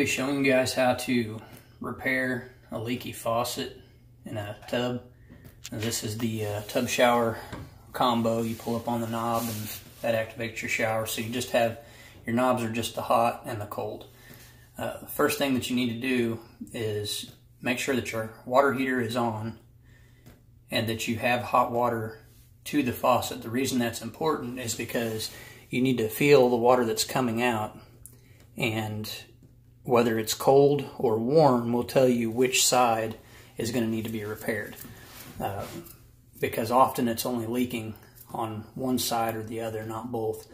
be showing you guys how to repair a leaky faucet in a tub. Now, this is the tub shower combo. You pull up on the knob and that activates your shower. So you just have, your knobs are just the hot and the cold. The first thing that you need to do is make sure that your water heater is on and that you have hot water to the faucet. The reason that's important is because you need to feel the water that's coming out, and whether it's cold or warm will tell you which side is going to need to be repaired. Because often it's only leaking on one side or the other, not both.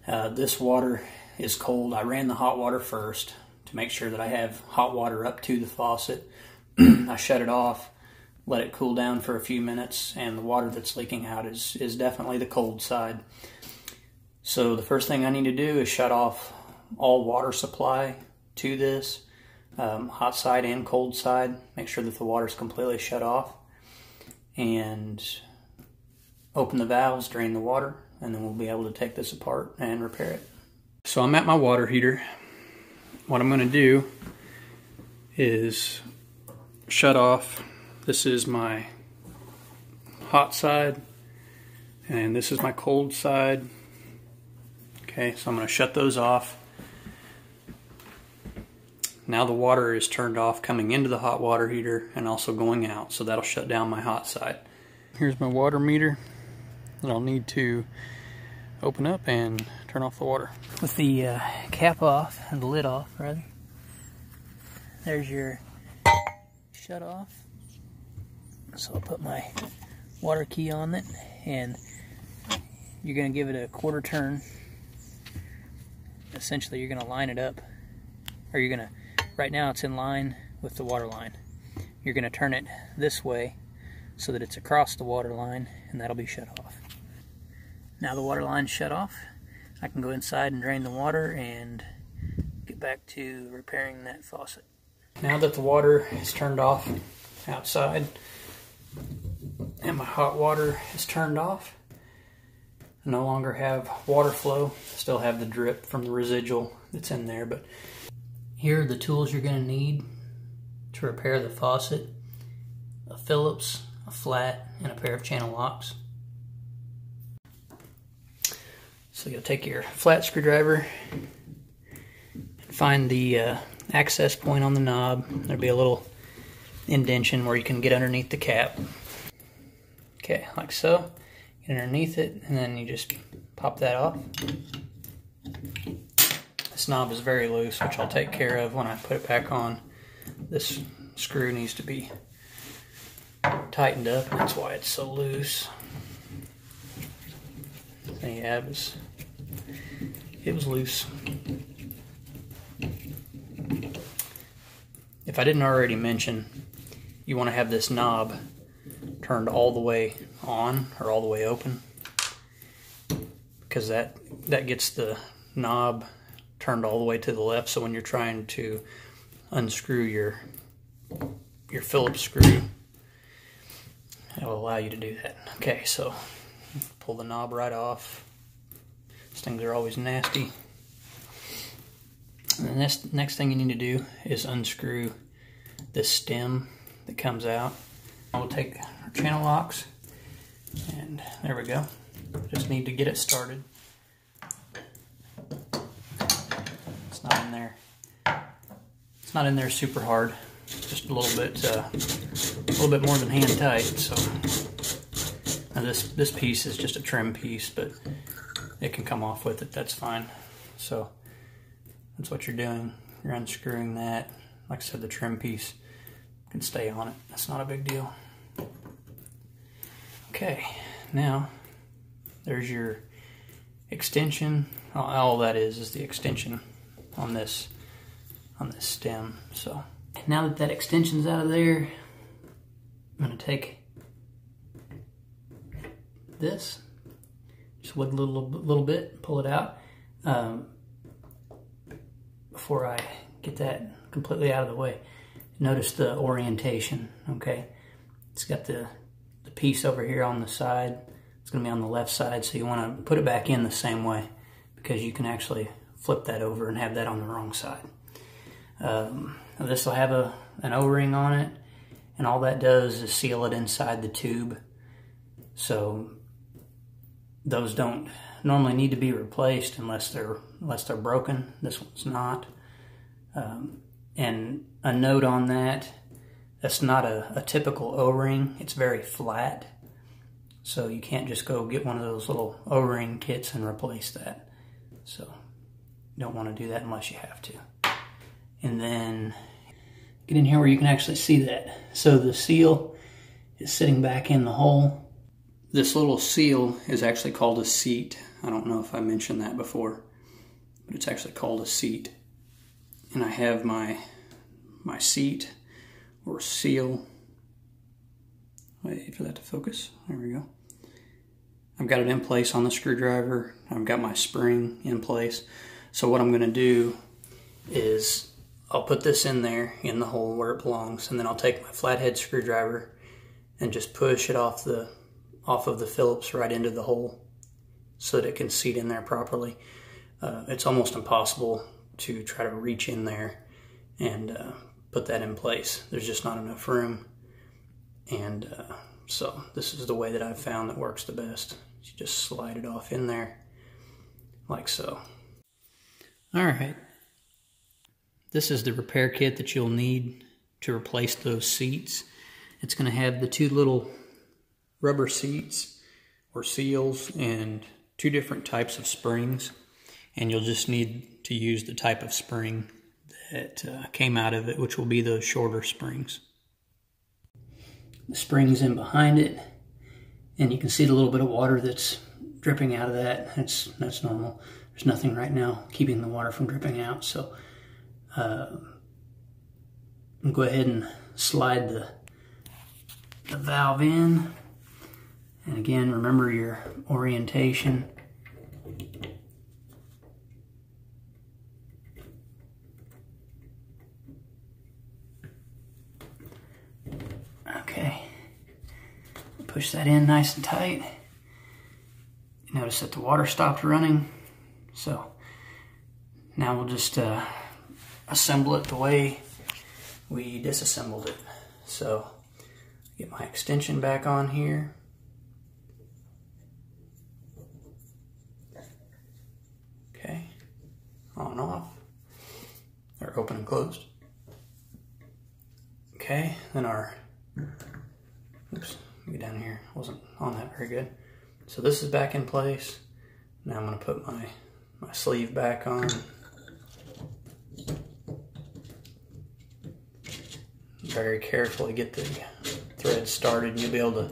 This water is cold. I ran the hot water first to make sure that I have hot water up to the faucet. I shut it off, let it cool down for a few minutes, and the water that's leaking out is definitely the cold side. So the first thing I need to do is shut off all water supply to this, hot side and cold side. Make sure that the water is completely shut off, and open the valves, drain the water, and then we'll be able to take this apart and repair it. So I'm at my water heater. What I'm going to do is shut off. This is my hot side and this is my cold side. Okay, so I'm going to shut those off. Now the water is turned off coming into the hot water heater and also going out, so that'll shut down my hot side. Here's my water meter that I'll need to open up and turn off the water. With the cap off, and the lid off rather, there's your shut off. So I'll put my water key on it, and you're going to give it a quarter turn. Essentially you're going to line it up, or you're going to, right now it's in line with the water line. You're going to turn it this way so that it's across the water line, and that'll be shut off. Now the water line's shut off, I can go inside and drain the water and get back to repairing that faucet. Now that the water is turned off outside and my hot water is turned off, I no longer have water flow. Still have the drip from the residual that's in there, but here are the tools you're going to need to repair the faucet: a Phillips, a flat, and a pair of channel locks. So you'll take your flat screwdriver and find the access point on the knob. There'll be a little indentation where you can get underneath the cap. Okay, like so. Get underneath it, and then you just pop that off. This knob is very loose, which I'll take care of when I put it back on. This screw needs to be tightened up, and that's why it's so loose. There you have it. It was loose. If I didn't already mention, you want to have this knob turned all the way on or all the way open, because that gets the knob turned all the way to the left, so when you're trying to unscrew your Phillips screw, it'll allow you to do that. Okay, so pull the knob right off. These things are always nasty. And the next thing you need to do is unscrew this stem that comes out. We'll take our channel locks, and there we go. Just need to get it started. It's not in there. It's not in there super hard. Just a little bit more than hand tight. So now this piece is just a trim piece, but it can come off with it. That's fine. So that's what you're doing. You're unscrewing that. Like I said, the trim piece can stay on it. That's not a big deal. Okay, now there's your extension. All that is the extension on this stem. So now that extension's out of there, I'm going to take this, just with a little bit, pull it out. Before I get that completely out of the way, notice the orientation. Okay, it's got the piece over here on the side. It's going to be on the left side, so you want to put it back in the same way, because you can actually flip that over and have that on the wrong side. This will have an O-ring on it, and all that does is seal it inside the tube. So those don't normally need to be replaced unless they're broken. This one's not. And a note on that's not a typical O-ring. It's very flat. So you can't just go get one of those little O-ring kits and replace that. So you don't want to do that unless you have to. And then get in here where you can actually see that. So the seal is sitting back in the hole. This little seal is actually called a seat. I don't know if I mentioned that before, but it's actually called a seat. And I have my seat or seal. Wait for that to focus. There we go. I've got it in place on the screwdriver. I've got my spring in place. So what I'm going to do is I'll put this in there in the hole where it belongs, and then I'll take my flathead screwdriver and just push it off of the Phillips right into the hole so that it can seat in there properly. It's almost impossible to try to reach in there and put that in place. There's just not enough room. And so this is the way that I've found that works the best. You just slide it off in there like so. All right. This is the repair kit that you'll need to replace those seats. It's going to have the two little rubber seats or seals and two different types of springs. And you'll just need to use the type of spring that came out of it, which will be those shorter springs. The spring's in behind it, and you can see the little bit of water that's dripping out of that. That's normal. There's nothing right now keeping the water from dripping out, so go ahead and slide the valve in. And again, remember your orientation. Okay, push that in nice and tight. You notice that the water stopped running, so now we'll just assemble it the way we disassembled it. So get my extension back on here. Okay, on and off, or open and closed. Okay, then oops, get down here, wasn't on that very good. So this is back in place. Now I'm going to put my sleeve back on. Very carefully get the thread started, and you'll be able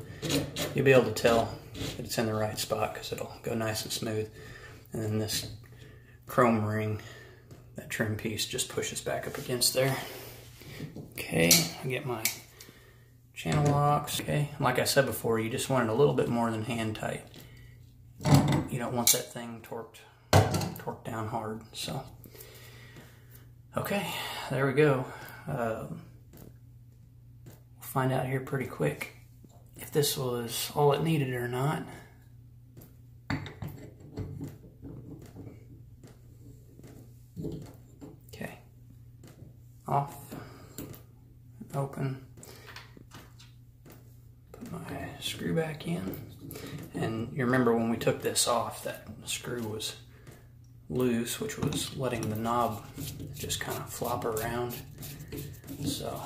to tell that it's in the right spot because it'll go nice and smooth. And then this chrome ring, that trim piece, just pushes back up against there. Okay, I get my channel locks. Okay, like I said before, you just want it a little bit more than hand tight. You don't want that thing torqued down hard. So, okay, there we go. We'll find out here pretty quick if this was all it needed or not. Okay, off. Open, put my screw back in, and you remember when we took this off, that screw was loose, which was letting the knob just kind of flop around. So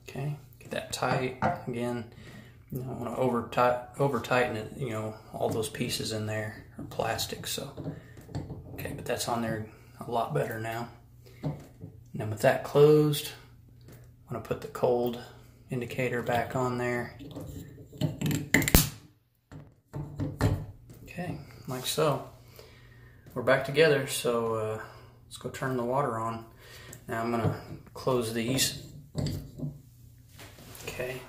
okay, get that tight. Again, you don't want to over tighten it. You know, all those pieces in there are plastic, so. Okay, but that's on there a lot better now. And then with that closed, I'm going to put the cold indicator back on there. Okay, like so. We're back together, so let's go turn the water on. Now I'm going to close these. Okay,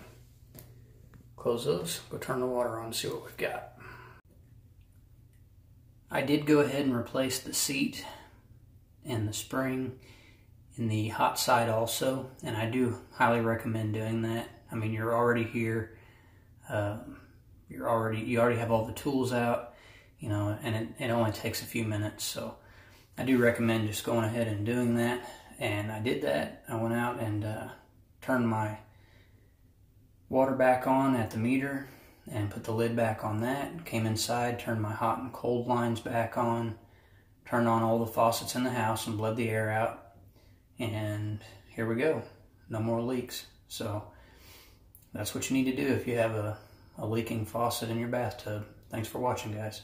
close those, go turn the water on and see what we've got. I did go ahead and replace the seat and the spring in the hot side also, and I do highly recommend doing that. I mean, you're already here. You already have all the tools out, you know, and it only takes a few minutes. So I do recommend just going ahead and doing that. And I did that. I went out and turned my water back on at the meter and put the lid back on that. Came inside, turned my hot and cold lines back on, turned on all the faucets in the house and bled the air out. And here we go. No more leaks. So that's what you need to do if you have a leaking faucet in your bathtub. Thanks for watching, guys.